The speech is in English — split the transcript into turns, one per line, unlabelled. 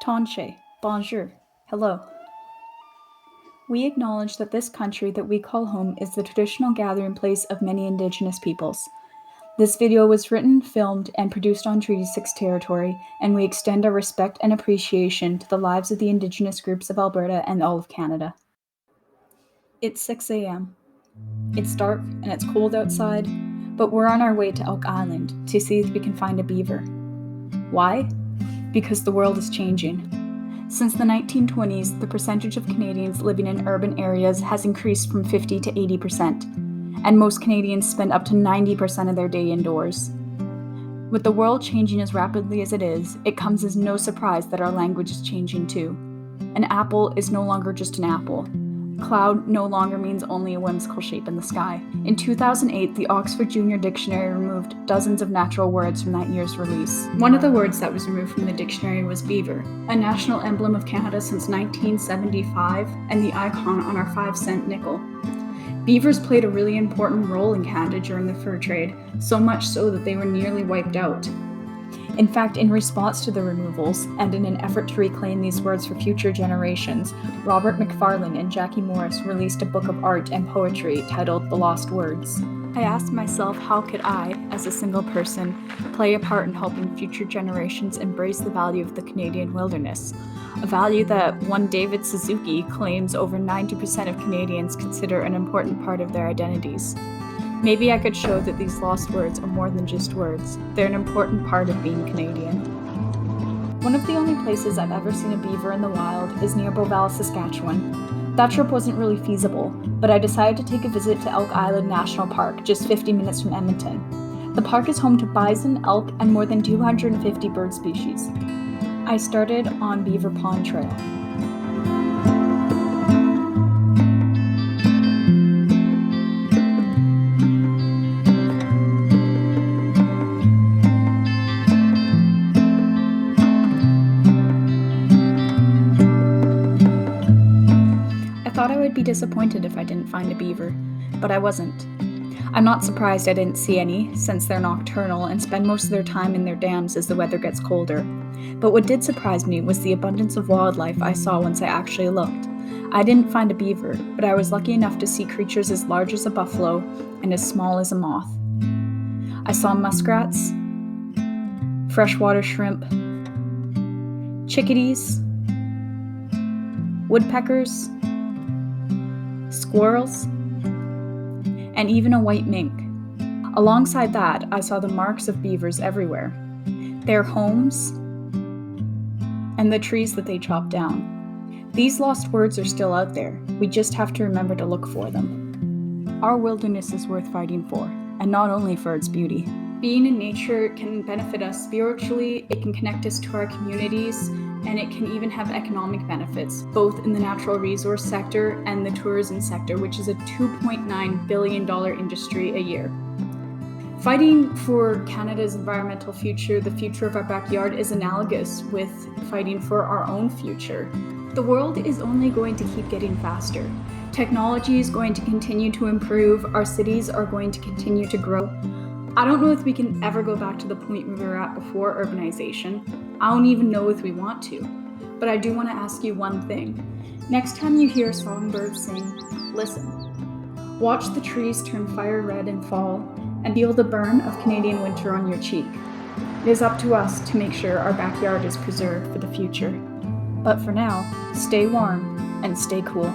Tawnshi, bonjour, hello. We acknowledge that this country that we call home is the traditional gathering place of many Indigenous peoples. This video was written, filmed, and produced on Treaty 6 territory, and we extend our respect and appreciation to the lives of the Indigenous groups of Alberta and all of Canada. It's 6 a.m. It's dark and it's cold outside, but we're on our way to Elk Island to see if we can find a beaver. Why? Because the world is changing. Since the 1920s, the percentage of Canadians living in urban areas has increased from 50 to 80%, and most Canadians spend up to 90% of their day indoors. With the world changing as rapidly as it is, it comes as no surprise that our language is changing too. An apple is no longer just an apple. Cloud no longer means only a whimsical shape in the sky. In 2008, the Oxford Junior Dictionary removed dozens of natural words from that year's release. One of the words that was removed from the dictionary was beaver, a national emblem of Canada since 1975 and the icon on our 5-cent nickel. Beavers played a really important role in Canada during the fur trade, so much so that they were nearly wiped out. In fact, in response to the removals, and in an effort to reclaim these words for future generations, Robert McFarlane and Jackie Morris released a book of art and poetry titled The Lost Words. I asked myself, how could I, as a single person, play a part in helping future generations embrace the value of the Canadian wilderness? A value that one David Suzuki claims over 90% of Canadians consider an important part of their identities. Maybe I could show that these lost words are more than just words. They're an important part of being Canadian. One of the only places I've ever seen a beaver in the wild is near Beauval, Saskatchewan. That trip wasn't really feasible, but I decided to take a visit to Elk Island National Park, just 50 minutes from Edmonton. The park is home to bison, elk, and more than 250 bird species. I started on Beaver Pond Trail. I thought I would be disappointed if I didn't find a beaver, but I wasn't. I'm not surprised I didn't see any, since they're nocturnal and spend most of their time in their dams as the weather gets colder. But what did surprise me was the abundance of wildlife I saw once I actually looked. I didn't find a beaver, but I was lucky enough to see creatures as large as a buffalo and as small as a moth. I saw muskrats, freshwater shrimp, chickadees, woodpeckers, squirrels, and even a white mink. Alongside that, I saw the marks of beavers everywhere, their homes, and the trees that they chopped down. These lost words are still out there. We just have to remember to look for them. Our wilderness is worth fighting for, and not only for its beauty. Being in nature can benefit us spiritually, it can connect us to our communities, and it can even have economic benefits, both in the natural resource sector and the tourism sector, which is a $2.9 billion industry a year. Fighting for Canada's environmental future, the future of our backyard, is analogous with fighting for our own future. The world is only going to keep getting faster. Technology is going to continue to improve, our cities are going to continue to grow. I don't know if we can ever go back to the point we were at before urbanization. I don't even know if we want to. But I do want to ask you one thing. Next time you hear a songbird sing, listen. Watch the trees turn fire red in fall and feel the burn of Canadian winter on your cheek. It is up to us to make sure our backyard is preserved for the future. But for now, stay warm and stay cool.